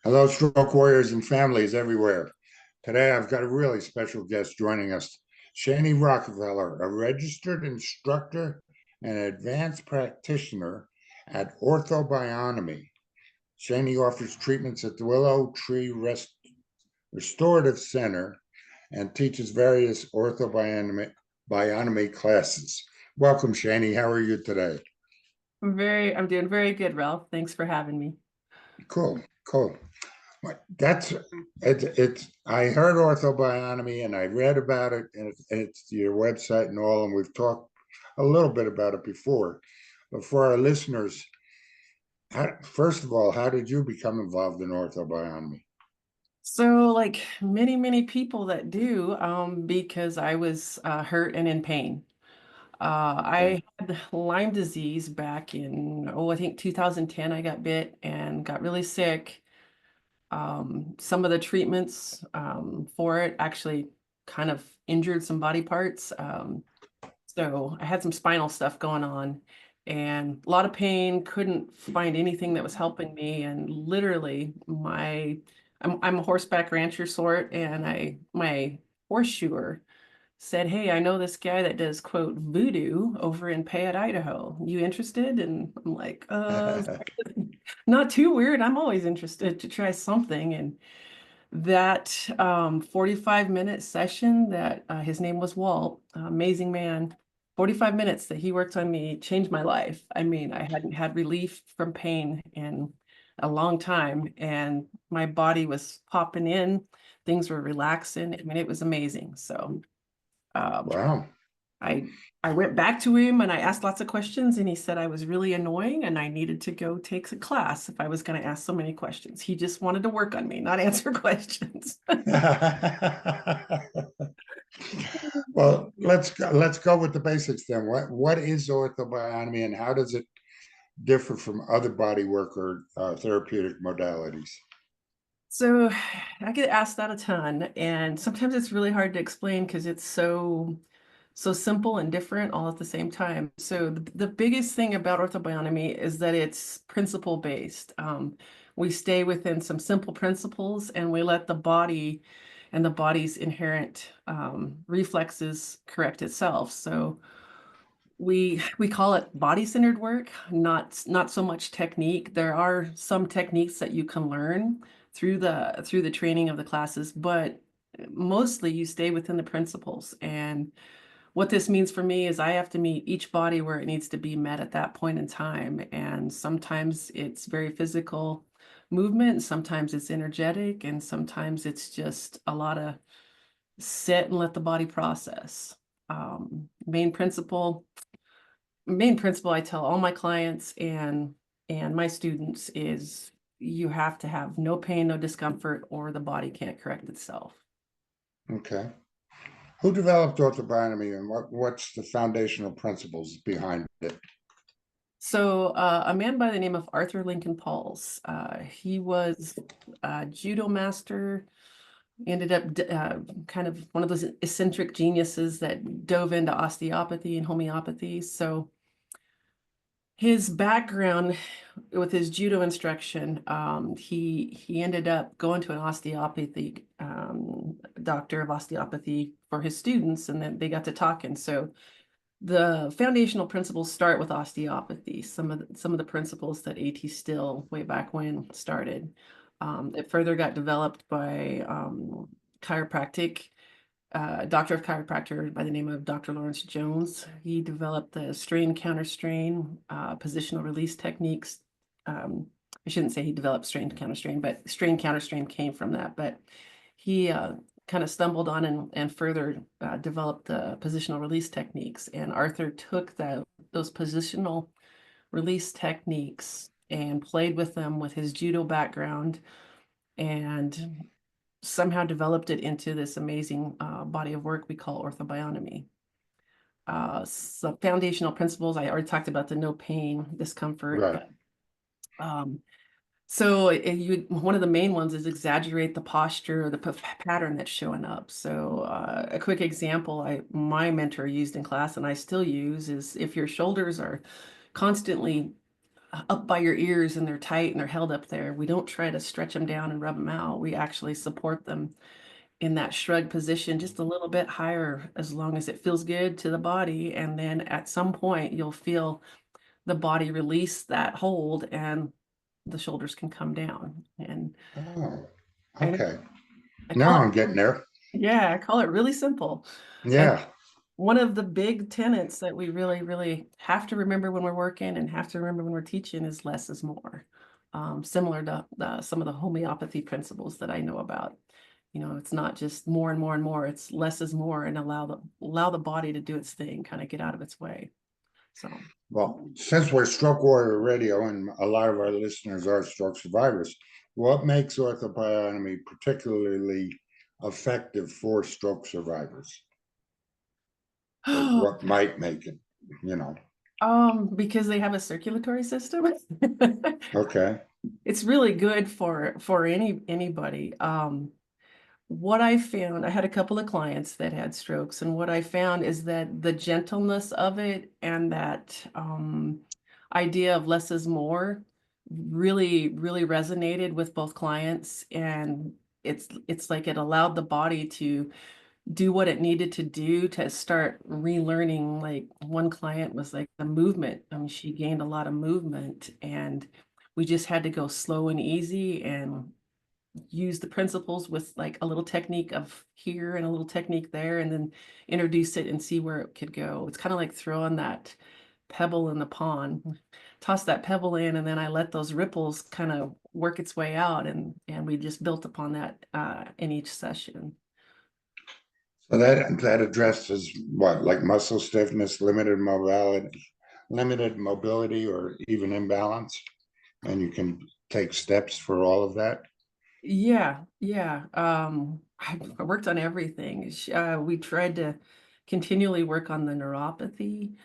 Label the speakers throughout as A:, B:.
A: Hello, stroke warriors and families everywhere. Today, I've got a really special guest joining us, Shaney Rockefeller, a registered instructor and advanced practitioner at Ortho-Bionomy. Shaney offers treatments at the Willow Tree Restorative Center and teaches various ortho-bionomy classes. Welcome, Shaney. How are you today?
B: I'm doing very good, Ralph. Thanks for having me.
A: Cool, cool. That's it's I heard orthobionomy and I read about it and it's your website and all, and we've talked a little bit about it before. But for our listeners, first of all, how did you become involved in orthobionomy?
B: So, like many people that do, because I was hurt and in pain.
A: Okay.
B: I had Lyme disease back in, I think 2010. I got bit and got really sick. Some of the treatments for it actually kind of injured some body parts. So I had some spinal stuff going on and a lot of pain, couldn't find anything that was helping me. And literally I'm a horseback rancher sort, and my horseshoer said, "Hey, I know this guy that does quote voodoo over in Payette, Idaho. You interested?" And I'm like, not too weird. I'm always interested to try something. And that 45-minute session that his name was Walt, amazing man. 45 minutes that he worked on me changed my life. I mean, I hadn't had relief from pain in a long time, and my body was popping in. Things were relaxing. I mean, it was amazing. So um,
A: Wow.
B: I I went back to him and I asked lots of questions, and he said I was really annoying and I needed to go take a class if I was going to ask so many questions. He just wanted to work on me, not answer questions.
A: Well, let's go with the basics then. What is orthobionomy and how does it differ from other body work or therapeutic modalities?
B: So I get asked that a ton, and sometimes it's really hard to explain because it's so simple and different all at the same time. So the biggest thing about orthobionomy is that it's principle based. We stay within some simple principles, and we let the body and the body's inherent reflexes correct itself. So we call it body-centered work, not so much technique. There are some techniques that you can learn through the training of the classes, but mostly you stay within the principles. And what this means for me is I have to meet each body where it needs to be met at that point in time. And sometimes it's very physical movement, sometimes it's energetic, and sometimes it's just a lot of sit and let the body process. Main principle I tell all my clients and my students is you have to have no pain, no discomfort, or the body can't correct itself.
A: Okay. Who developed orthobionomy and what's the foundational principles behind it?
B: So a man by the name of Arthur Lincoln Pauls, he was a judo master, ended up kind of one of those eccentric geniuses that dove into osteopathy and homeopathy. So his background with his judo instruction, he ended up going to an osteopathy doctor of osteopathy for his students, and then they got to talking. So the foundational principles start with osteopathy. Some of the principles that A.T. Still way back when started. It further got developed by chiropractic doctor of chiropractor by the name of Dr. Lawrence Jones. He developed the strain counter strain, positional release techniques. I shouldn't say he developed strain counter strain, but strain counter strain came from that. But he kind of stumbled on and further developed the positional release techniques. And Arthur took those positional release techniques and played with them with his judo background and somehow developed it into this amazing body of work we call orthobionomy. So foundational principles, I already talked about the no pain, discomfort,
A: Right.
B: but so one of the main ones is exaggerate the posture or the pattern that's showing up. So a quick example my mentor used in class and I still use is if your shoulders are constantly up by your ears and they're tight and they're held up there. We don't try to stretch them down and rub them out. We actually support them in that shrug position just a little bit higher as long as it feels good to the body. And then at some point, you'll feel the body release that hold and the shoulders can come down. And
A: Oh,
B: I,
A: okay.
B: I
A: Now
B: call it,
A: I'm getting there.
B: yeah, I call it really simple. And
A: Yeah.
B: one of the big tenets that we really, really have to remember when we're working and have to remember when we're teaching is less is more. Similar to some of the homeopathy principles that I know about. You know, it's not just more and more and more, it's less is more, and allow the body to do its thing, kind of get out of its way. So,
A: Well, since we're Stroke Warrior Radio and a lot of our listeners are stroke survivors, what makes orthobionomy particularly effective for stroke survivors? Or what might make it, you know?
B: because they have a circulatory system.
A: Okay.
B: It's really good for anybody. What I found, I had a couple of clients that had strokes, and what I found is that the gentleness of it and that idea of less is more really, really resonated with both clients. And it's like it allowed the body to do what it needed to do to start relearning. Like one client was like the movement. I mean, she gained a lot of movement, and we just had to go slow and easy and use the principles with like a little technique of here and a little technique there, and then introduce it and see where it could go. It's kind of like throwing that pebble in the pond. Toss that pebble in, and then I let those ripples kind of work its way out, and we just built upon that in each session.
A: So that addresses what, like muscle stiffness, limited mobility, or even imbalance, and you can take steps for all of that.
B: Yeah, yeah. I worked on everything. We tried to continually work on the neuropathy.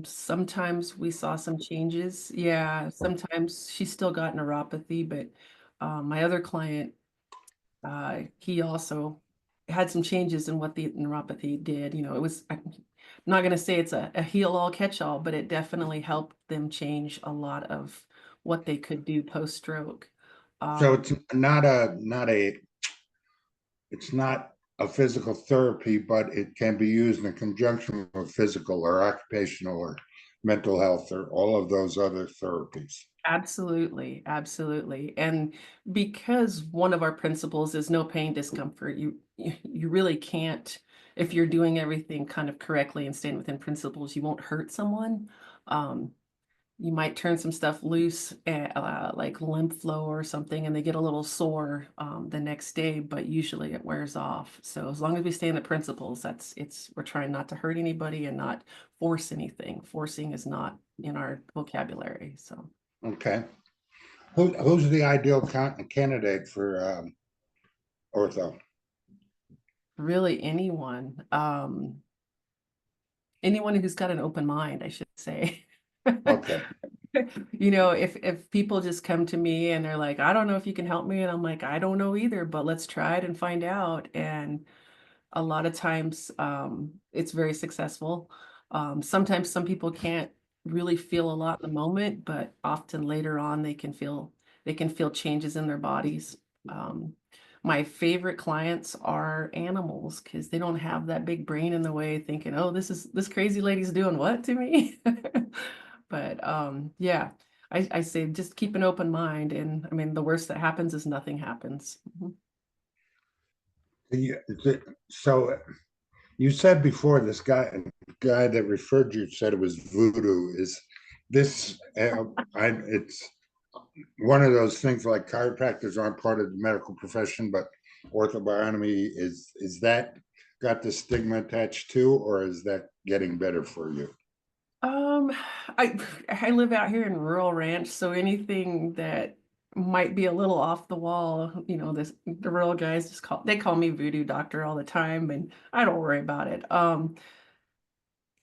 B: Sometimes we saw some changes. Yeah, sometimes she still got neuropathy, but my other client, he also had some changes in what the neuropathy did. You know, I'm not going to say it's a heal-all, catch-all, but it definitely helped them change a lot of what they could do post-stroke.
A: So
B: Um,
A: it's not a physical therapy, but it can be used in conjunction with physical or occupational or mental health or all of those other therapies.
B: Absolutely, absolutely. And because one of our principles is no pain, discomfort, you really can't, if you're doing everything kind of correctly and staying within principles, you won't hurt someone. Um, you might turn some stuff loose, like lymph flow or something, and they get a little sore the next day, but usually it wears off. So as long as we stay in the principles, we're trying not to hurt anybody and not force anything. Forcing is not in our vocabulary. So.
A: Okay. Who's the ideal candidate for ortho?
B: Really anyone, anyone who's got an open mind, I should say.
A: Okay.
B: You know, if people just come to me and they're like, I don't know if you can help me, and I'm like, I don't know either, but let's try it and find out. And a lot of times, it's very successful. Sometimes some people can't really feel a lot in the moment, but often later on they can feel changes in their bodies. Um, my favorite clients are animals because they don't have that big brain in the way thinking, oh, this crazy lady's doing what to me? But yeah, I say just keep an open mind, and I mean the worst that happens is nothing happens. Mhm.
A: So you said before this guy that referred you said it was voodoo. Is this? It's one of those things like chiropractors aren't part of the medical profession, but orthobionomy is that got the stigma attached to, or is that getting better for you?
B: Um, I I live out here in rural ranch, so anything that might be a little off the wall, the rural guys they call me voodoo doctor all the time, and I don't worry about it. I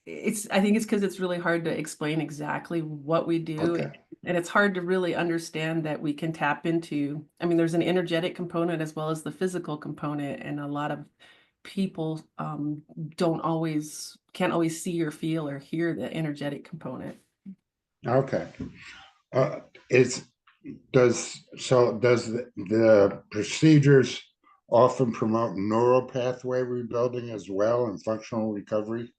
B: think it's because it's really hard to explain exactly what we do,
A: Okay.
B: and it's hard to really understand that we can tap into. I mean, there's an energetic component as well as the physical component, and a lot of people can't always see or feel or hear the energetic component.
A: Okay. Uh, is does the procedures often promote neural pathway rebuilding as well and functional recovery?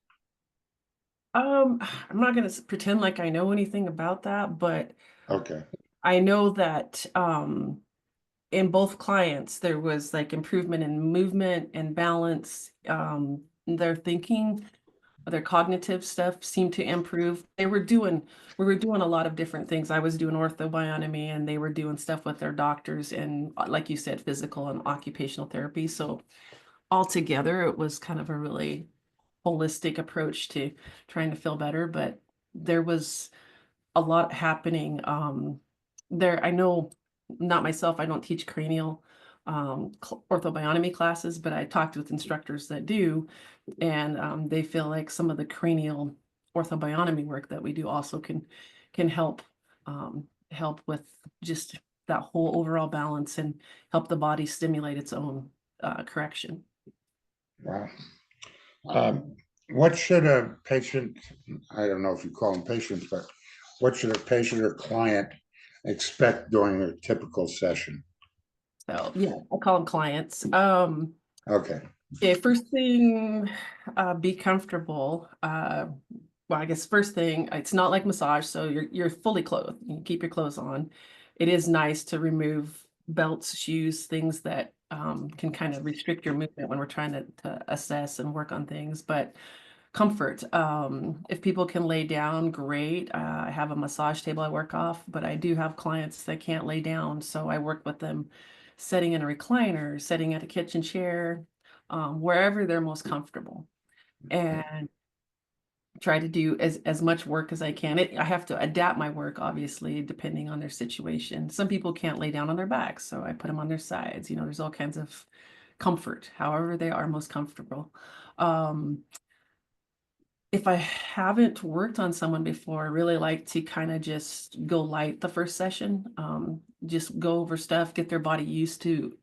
B: I'm not gonna pretend like I know anything about that, but
A: Okay.
B: I know that in both clients there was like improvement in movement and balance. Their thinking, their cognitive stuff seemed to improve. We were doing a lot of different things. I was doing ortho-bionomy and they were doing stuff with their doctors and like you said, physical and occupational therapy. So altogether it was kind of a really holistic approach to trying to feel better, but there was a lot happening. There, I know, not myself, I don't teach cranial orthobionomy classes, but I talked with instructors that do, and they feel like some of the cranial orthobionomy work that we do also can help with just that whole overall balance and help the body stimulate its own correction.
A: Wow. Um, what should a patient, I don't know if you call them patients, but what should a patient or client expect during a typical session?
B: So yeah, I call them clients.
A: Okay.
B: Okay, first thing, be comfortable. Well, I guess first thing, it's not like massage, so you're fully clothed. You keep your clothes on. It is nice to remove belts, shoes, things that can kind of restrict your movement when we're trying to assess and work on things. But comfort, if people can lay down, great. I have a massage table I work off, but I do have clients that can't lay down, so I work with them sitting in a recliner, sitting at a kitchen chair, wherever they're most comfortable, and try to do as much work as I can. I have to adapt my work, obviously, depending on their situation. Some people can't lay down on their backs, so I put them on their sides. There's all kinds of comfort, however they are most comfortable. Um, if I haven't worked on someone before, I really like to kind of just go light the first session. Just go over stuff, get their body used to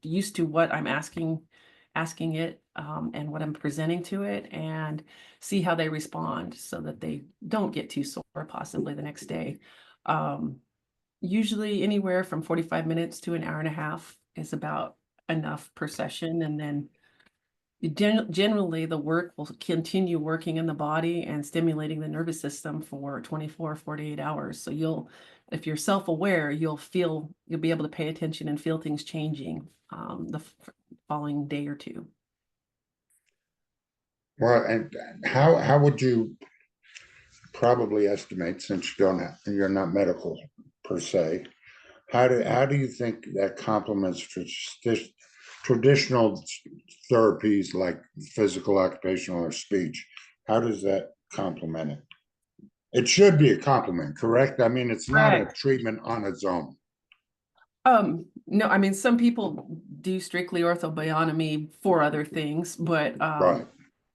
B: what I'm asking it, and what I'm presenting to it, and see how they respond so that they don't get too sore possibly the next day. Um, Usually anywhere from 45 minutes to an hour and a half is about enough per session, and then generally the work will continue working in the body and stimulating the nervous system for 24, 48 hours. So if you're self-aware, you'll be able to pay attention and feel things changing the following day or two.
A: Well, and how would you probably estimate, since you're not medical per se, how do you think that complements traditional therapies like physical, occupational, or speech? How does that complement it? It should be a complement, correct? I mean, it's not a
B: Correct.
A: treatment on its own.
B: No, I mean, some people do strictly orthobionomy for other things, but
A: Right.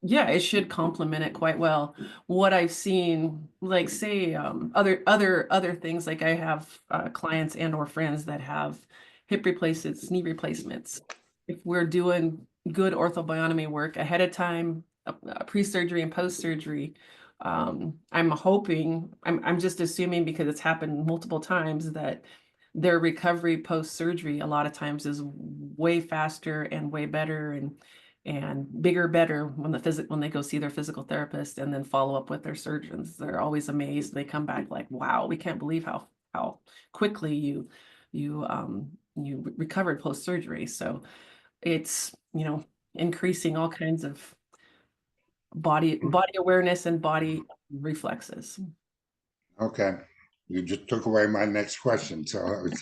B: yeah, it should complement it quite well. What I've seen, like say, other things, like I have clients and or friends that have hip replacements, knee replacements. If we're doing good orthobionomy work ahead of time, pre-surgery and post-surgery, I'm just assuming because it's happened multiple times that their recovery post-surgery a lot of times is way faster and way better and bigger better when they go see their physical therapist and then follow up with their surgeons. They're always amazed. They come back like, wow, we can't believe how quickly you recovered post-surgery. So it's, increasing all kinds of body awareness and body reflexes.
A: Okay. You just took away my next question. So I was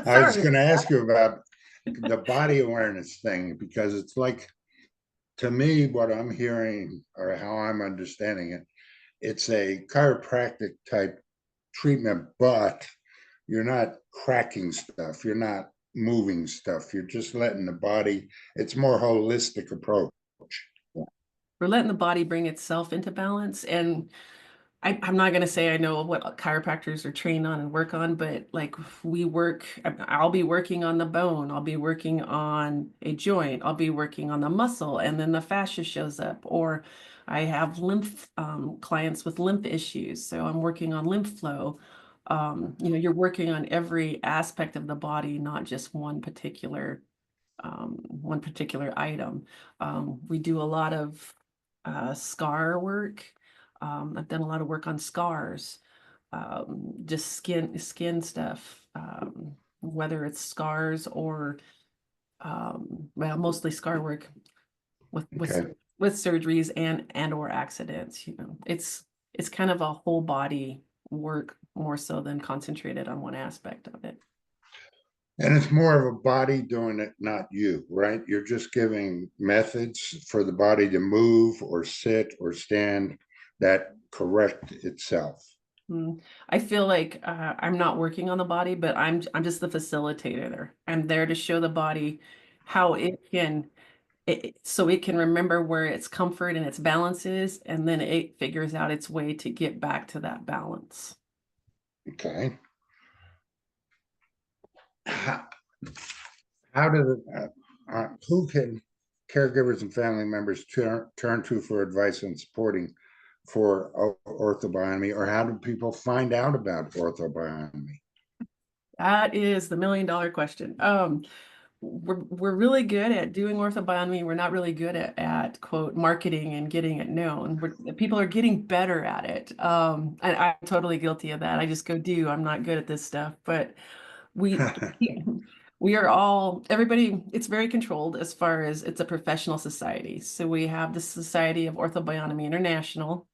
B: Sorry.
A: going to ask you about the body awareness thing because it's like, to me, what I'm hearing or how I'm understanding it, it's a chiropractic type treatment, but you're not cracking stuff, you're not moving stuff, you're just letting the body, it's more holistic approach.
B: We're letting the body bring itself into balance. And I'm not going to say I know what chiropractors are trained on and work on, but like I'll be working on the bone, I'll be working on a joint, I'll be working on the muscle, and then the fascia shows up. Or I have lymph clients with lymph issues, so I'm working on lymph flow. You're working on every aspect of the body, not just one particular item. We do a lot of scar work. I've done a lot of work on scars, just skin stuff, whether it's scars or well, mostly scar work with with
A: Okay.
B: with surgeries and or accidents. It's kind of a whole body work more so than concentrated on one aspect of it.
A: And it's more of a body doing it, not you, right? You're just giving methods for the body to move or sit or stand that correct itself.
B: I feel like I'm not working on the body, but I'm just the facilitator there. I'm there to show the body how so it can remember where its comfort and its balance is, and then it figures out its way to get back to that balance.
A: Okay. How, how do who can caregivers and family members turn to for advice and supporting for orthobionomy, or how do people find out about orthobionomy?
B: That is the $1 million question. We're really good at doing orthobionomy. We're not really good at quote marketing and getting it known. People are getting better at it. And I'm totally guilty of that. I just go do. I'm not good at this stuff, but we we are all everybody. It's very controlled as far as it's a professional society. So we have the Society of Ortho-Bionomy International.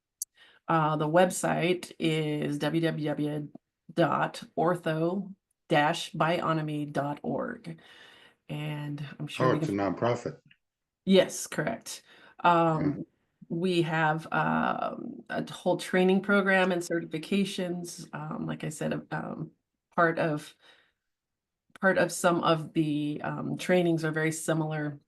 B: The website is www.ortho-bionomy.org. And I'm sure
A: Oh,
B: we
A: it's
B: can,
A: a nonprofit.
B: yes, correct.
A: Okay.
B: We have a whole training program and certifications. Like I said, part of part of some of the trainings are very similar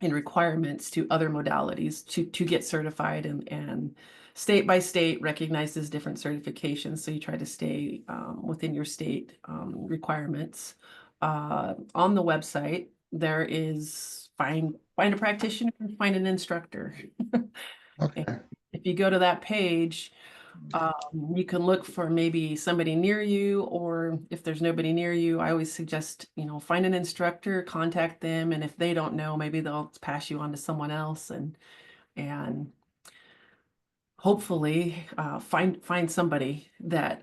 B: in requirements to other modalities to get certified, and state by state recognizes different certifications. So you try to stay within your state requirements. On the website, there is find a practitioner, find an instructor. And
A: Okay.
B: if you go to that page, you can look for maybe somebody near you, or if there's nobody near you, I always suggest, find an instructor, contact them, and if they don't know, maybe they'll pass you on to someone else, and hopefully find somebody that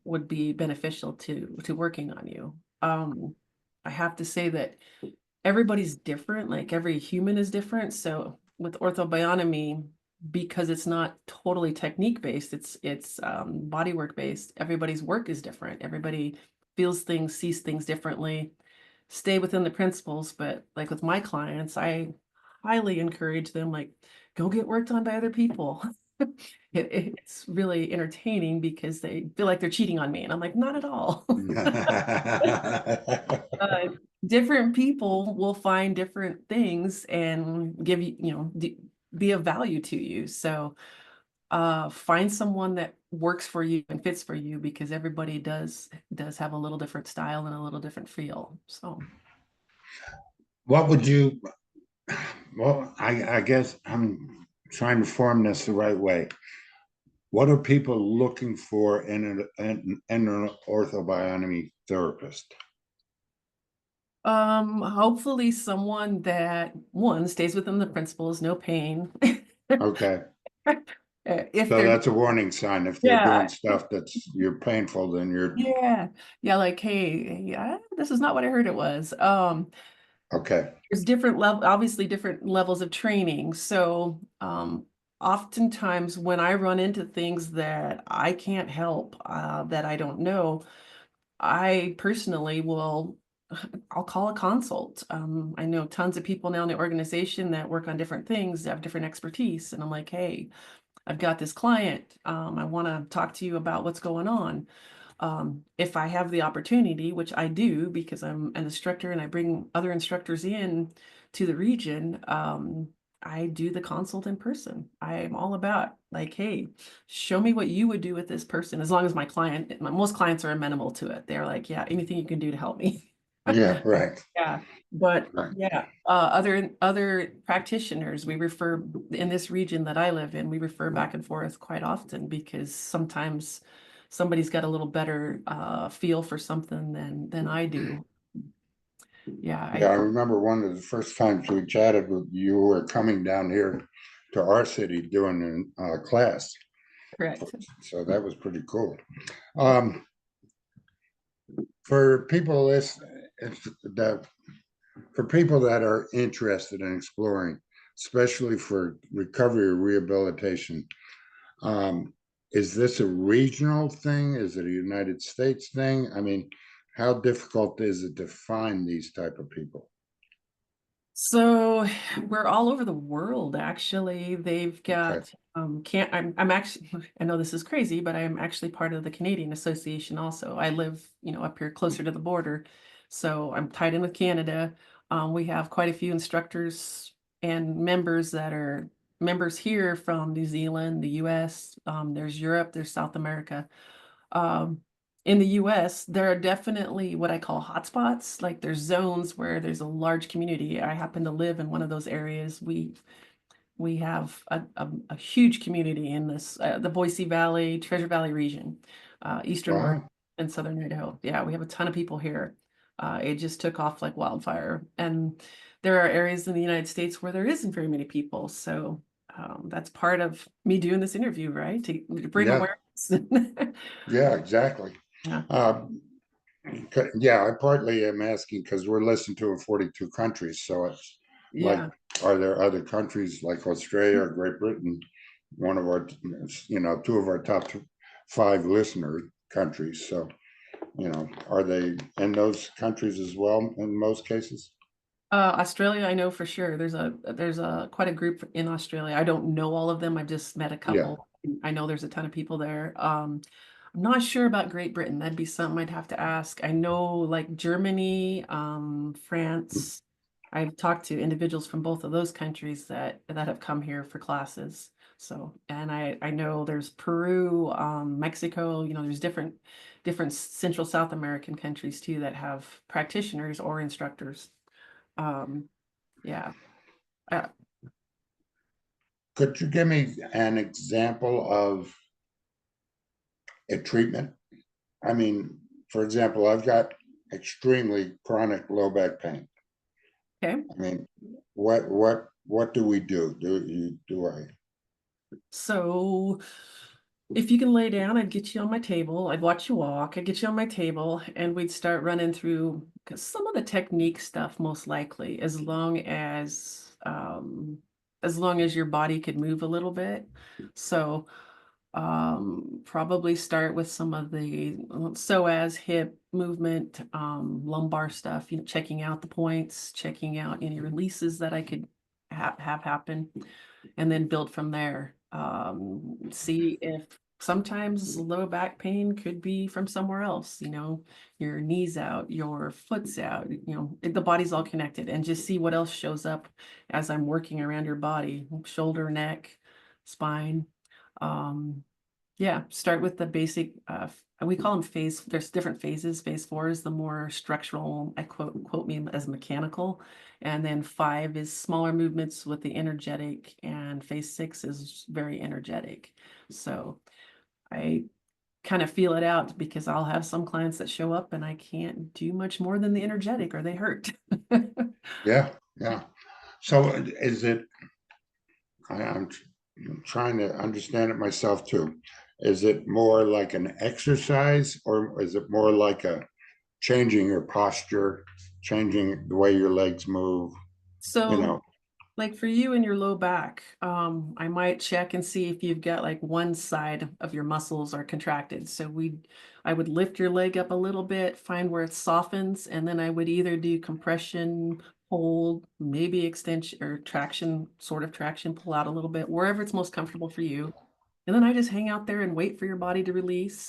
B: would be beneficial to working on you. I have to say that everybody's different, like every human is different. So with orthobionomy, because it's not totally technique based, it's body work based. Everybody's work is different. Everybody feels things, sees things differently. Stay within the principles, but like with my clients, I highly encourage them, like, go get worked on by other people. It's really entertaining because they feel like they're cheating on me, and I'm like, not at all. uh, Different people will find different things and give you, be of value to you. So find someone that works for you and fits for you, because everybody does have a little different style and a little different feel. So
A: What would you, well, I guess I'm trying to form this the right way. What are people looking for in an orthobionomy therapist?
B: hopefully someone that one stays within the principles, no pain.
A: Okay.
B: If
A: So
B: they're
A: that's a warning sign. If they're doing
B: yeah,
A: stuff that's you're painful, then you're
B: yeah, yeah, like, hey, yeah, this is not what I heard it was.
A: okay.
B: There's obviously different levels of training. So oftentimes when I run into things that I can't help, that I don't know, I personally I'll call a consult. I know tons of people now in the organization that work on different things, have different expertise, and I'm like, hey, I've got this client. I want to talk to you about what's going on. If I have the opportunity, which I do because I'm an instructor and I bring other instructors in to the region, I do the consult in person. I'm all about, like, hey, show me what you would do with this person. As long as most clients are amenable to it. They're like, yeah, anything you can do to help me.
A: Yeah, right.
B: Yeah, but
A: Right.
B: yeah, other practitioners we refer in this region that I live in, we refer back and forth quite often, because sometimes somebody's got a little better feel for something than I do. Yeah,
A: Yeah, I remember one of the first times we chatted with you were coming down here to our city doing a class.
B: correct.
A: So that was pretty cool. Um, for people that for people that are interested in exploring, especially for recovery or rehabilitation, um, is this a regional thing? Is it a United States thing? I mean, how difficult is it to find these type of people?
B: So we're all over the world, actually. They've
A: Okay.
B: got can't I'm actually I know this is crazy, but I'm actually part of the Canadian Association also. I live, up here closer to the border. So I'm tied in with Canada. We have quite a few instructors and members that are members here from New Zealand, the US, there's Europe, there's South America. Um, in the US, there are definitely what I call hotspots. Like there's zones where there's a large community. I happen to live in one of those areas. We have a huge community in this the Boise Valley, Treasure Valley region, eastern Oregon
A: Wow.
B: and southern Idaho. Yeah, we have a ton of people here. It just took off like wildfire. And there are areas in the United States where there isn't very many people. So that's part of me doing this interview, right? To bring
A: Yeah.
B: awareness.
A: Yeah, exactly.
B: Yeah.
A: Um, yeah, I partly am asking because we're listened to in 42 countries. So it's like,
B: Yeah.
A: are there other countries like Australia or Great Britain, one of our, two of our top five listener countries? So, are they in those countries as well in most cases?
B: Australia, I know for sure. There's a quite a group in Australia. I don't know all of them. I've just met a
A: Yeah.
B: couple. I know there's a ton of people there. I'm not sure about Great Britain. That'd be something I'd have to ask. I know like Germany, France. I've talked to individuals from both of those countries that have come here for classes. So, and I know there's Peru, Mexico, there's different Central South American countries too that have practitioners or instructors. Um, yeah. Uh,
A: Could you give me an example of a treatment? I mean, for example, I've got extremely chronic low back pain.
B: okay.
A: I mean, what do we do? Do I?
B: So if you can lay down, I'd get you on my table. I'd watch you walk. I'd get you on my table and we'd start running through 'cause some of the technique stuff, most likely, as long as your body could move a little bit. So probably start with some of the psoas hip movement, lumbar stuff, checking out the points, checking out any releases that I could have happen, and then build from there. See if sometimes low back pain could be from somewhere else, your knees out, your foot's out, the body's all connected, and just see what else shows up as I'm working around your body, shoulder, neck, spine. Um, yeah, start with the basic, we call them there's different phases. Phase 4 is the more structural, I quote me as mechanical. And then 5 is smaller movements with the energetic, and phase 6 is very energetic. So I kind of feel it out because I'll have some clients that show up and I can't do much more than the energetic or they hurt.
A: Yeah, yeah. So is it? I'm trying to understand it myself too. Is it more like an exercise, or is it more like a changing your posture, changing the way your legs move? You
B: So
A: know,
B: like for you and your low back, I might check and see if you've got like one side of your muscles are contracted. So I would lift your leg up a little bit, find where it softens, and then I would either do compression, hold, maybe extension or traction, sort of traction, pull out a little bit, wherever it's most comfortable for you. And then I just hang out there and wait for your body to release.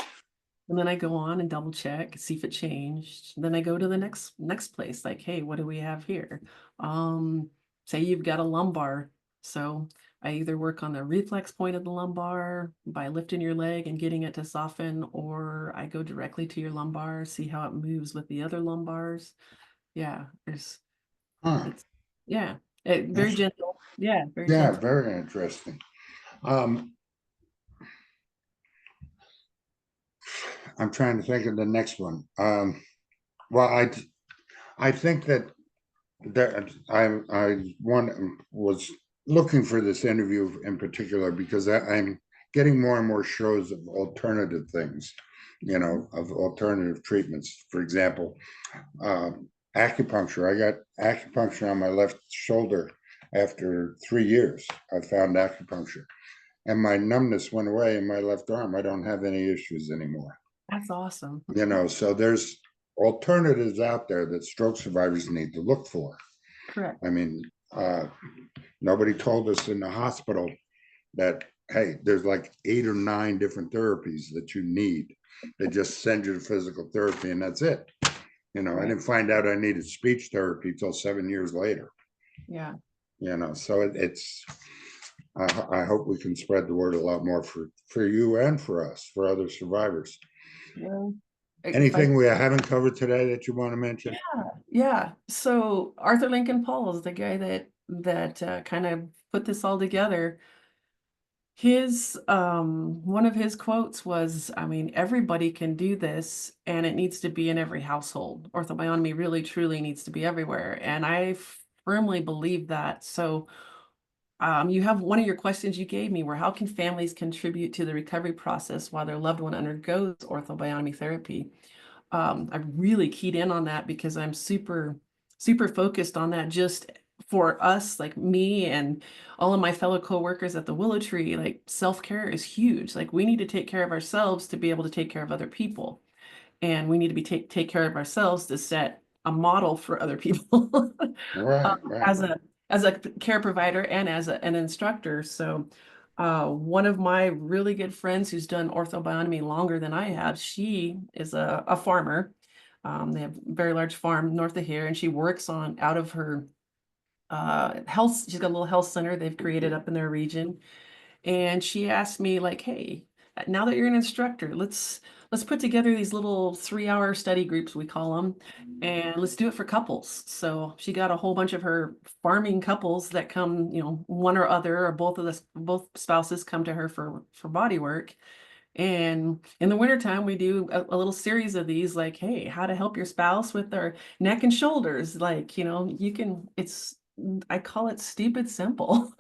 B: And then I go on and double check, see if it changed. Then I go to the next place, like, hey, what do we have here? Um, Say you've got a lumbar. So I either work on the reflex point of the lumbar by lifting your leg and getting it to soften, or I go directly to your lumbar, see how it moves with the other lumbars. Yeah,
A: huh?
B: it's yeah, very
A: That's,
B: gentle. Yeah, very
A: yeah,
B: gentle.
A: very interesting. Um, I'm trying to think of the next one. Well, I think that was looking for this interview in particular because I'm getting more and more shows of alternative things, of alternative treatments. For example, acupuncture. I got acupuncture on my left shoulder after 3 years. I found acupuncture, and my numbness went away in my left arm. I don't have any issues anymore.
B: That's awesome.
A: So there's alternatives out there that stroke survivors need to look for.
B: Correct.
A: I mean, nobody told us in the hospital that, hey, there's like 8 or 9 different therapies that you need. They just send you to physical therapy and that's it. I didn't find out I needed speech therapy till 7 years later.
B: Yeah.
A: So I hope we can spread the word a lot more for you and for us, for other survivors.
B: Yeah.
A: Anything we haven't covered today that you want to mention?
B: Yeah. So Arthur Lincoln Paul is the guy that kind of put this all together. His one of his quotes was, I mean, everybody can do this and it needs to be in every household. Ortho-Bionomy really truly needs to be everywhere. And I firmly believe that. So you have one of your questions you gave me were how can families contribute to the recovery process while their loved one undergoes ortho-bionomy therapy? I really keyed in on that because I'm super focused on that just for us, like me and all of my fellow coworkers at the Willow Tree, like self-care is huge. Like we need to take care of ourselves to be able to take care of other people. And we need to be take care of ourselves to set a model for other people
A: Right, right.
B: as a care provider and as an instructor. So one of my really good friends who's done ortho-bionomy longer than I have, she is a farmer. They have a very large farm north of here, and she works on out of her health. She's got a little health center they've created up in their region. And she asked me like, hey, now that you're an instructor, let's put together these little 3-hour study groups, we call them, and let's do it for couples. So she got a whole bunch of her farming couples that come, one or other or both spouses come to her for body work. And in the wintertime, we do a little series of these, like, hey, how to help your spouse with their neck and shoulders. Like, I call it stupid simple.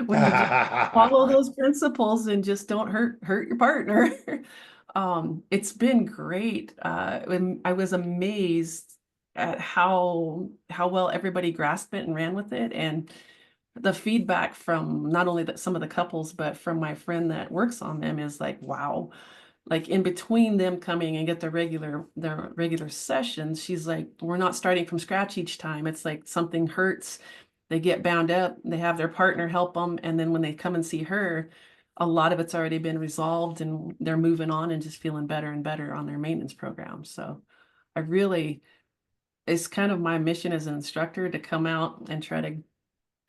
B: When you just follow those principles and just don't hurt your partner. It's been great. And I was amazed at how well everybody grasped it and ran with it. And the feedback from not only some of the couples, but from my friend that works on them is like, wow. Like in between them coming and get their regular sessions, she's like, we're not starting from scratch each time. It's like something hurts, they get bound up, they have their partner help them, and then when they come and see her, a lot of it's already been resolved and they're moving on and just feeling better and better on their maintenance program. So I really, it's kind of my mission as an instructor to come out and try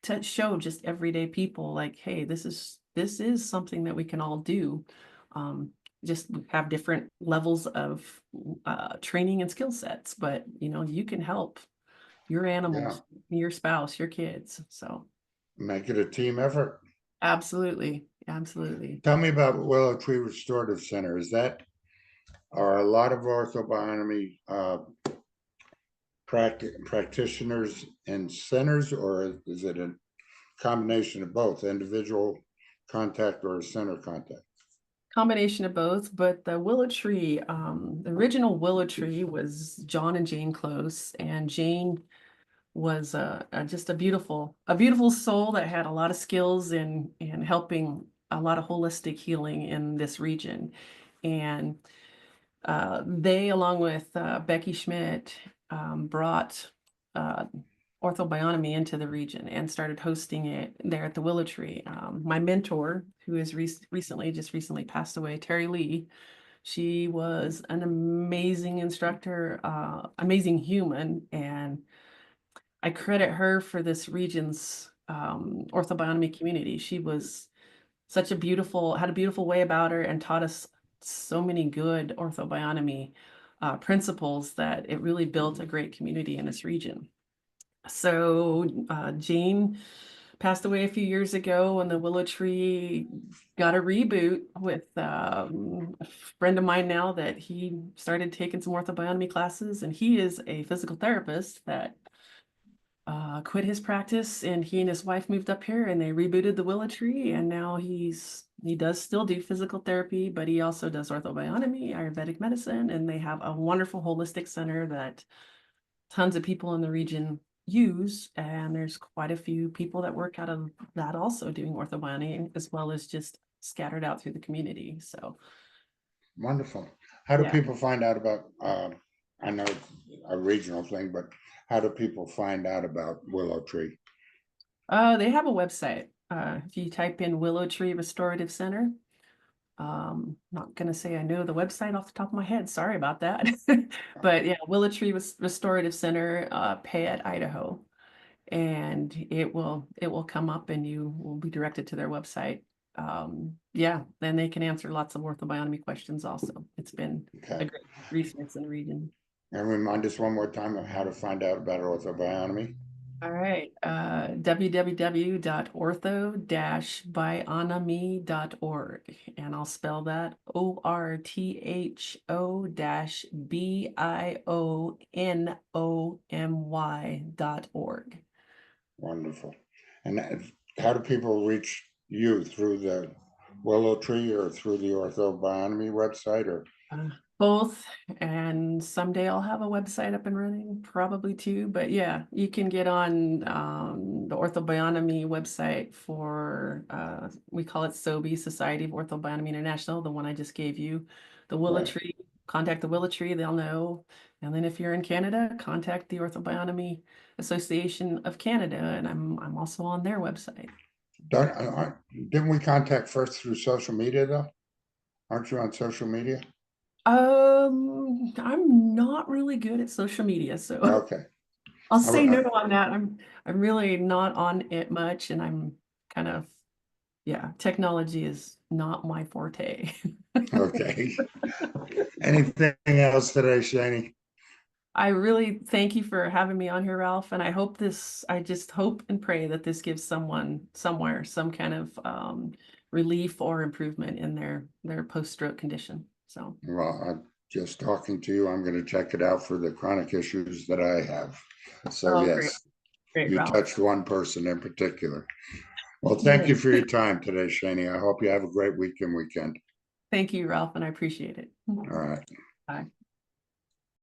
B: to show just everyday people like, hey, this is something that we can all do. Um, just have different levels of training and skill sets, but you can help your
A: Yeah,
B: animals, your spouse, your kids. So
A: make it a team effort.
B: absolutely, absolutely.
A: Tell me about Willow Tree Restorative Center. Are a lot of orthobionomy practitioners in centers, or is it a combination of both, individual contact or center contact?
B: Combination of both, but the Willow Tree, the original Willow Tree was John and Jane Close, and Jane was just a beautiful soul that had a lot of skills in helping a lot of holistic healing in this region. And they, along with Becky Schmidt, brought uh, Ortho-Bionomy into the region and started hosting it there at the Willow Tree. My mentor, who is recently passed away, Terry Lee, she was an amazing instructor, amazing human, and I credit her for this region's orthobionomy community. She was had a beautiful way about her and taught us so many good orthobionomy principles that it really built a great community in this region. So Jane passed away a few years ago, and the willow tree got a reboot with a friend of mine now that he started taking some orthobionomy classes, and he is a physical therapist that quit his practice, and he and his wife moved up here and they rebooted the willow tree, and now he does still do physical therapy, but he also does orthobionomy, Ayurvedic medicine, and they have a wonderful holistic center that tons of people in the region use, and there's quite a few people that work out of that also doing orthobionomy, as well as just scattered out through the community. So
A: Wonderful. How do
B: yeah.
A: people find out about, I know it's a regional thing, but how do people find out about Willow Tree?
B: They have a website. If you type in Willow Tree Restorative Center, not gonna say I know the website off the top of my head. Sorry about that. But yeah, Willow Tree Restorative Center, Payette, Idaho, and it will come up, and you will be directed to their website. Yeah, then they can answer lots of orthobionomy questions also. It's been a
A: Okay.
B: great resource in the region.
A: And remind us one more time of how to find out about orthobionomy.
B: All right, www.ortho-bionomy.org, and I'll spell that ORTHO-BIONOMY.org.
A: Wonderful. And how do people reach you, through the Willow Tree or through the Ortho-Bionomy website, or?
B: Both, and someday I'll have a website up and running, probably too. But yeah, you can get on the Ortho-Bionomy website for we call it SOBI, Society of Ortho-Bionomy International, the one I just gave you. The Willow
A: Right.
B: Tree, contact the Willow Tree, they'll know. And then if you're in Canada, contact the Ortho-Bionomy Association of Canada, and I'm also on their website.
A: Didn't we contact first through social media though? Aren't you on social media?
B: I'm not really good at social media, so
A: Okay.
B: I'll
A: I
B: say
A: w-
B: no
A: uh,
B: on that. I'm really not on it much, and I'm kind of, yeah, technology is not my forte.
A: Okay. Anything else today, Shaney?
B: I really thank you for having me on here, Ralph, and I just hope and pray that this gives someone somewhere some kind of relief or improvement in their post-stroke condition. So,
A: Well, I'm just talking to you. I'm going to check it out for the chronic issues that I have. So
B: oh, great,
A: yes,
B: great,
A: you
B: Ralph.
A: touched one person in particular. Well, thank
B: Yeah.
A: you for your time today, Shaney. I hope you have a great weekend.
B: Thank you, Ralph, and I appreciate it.
A: All right.
B: Bye.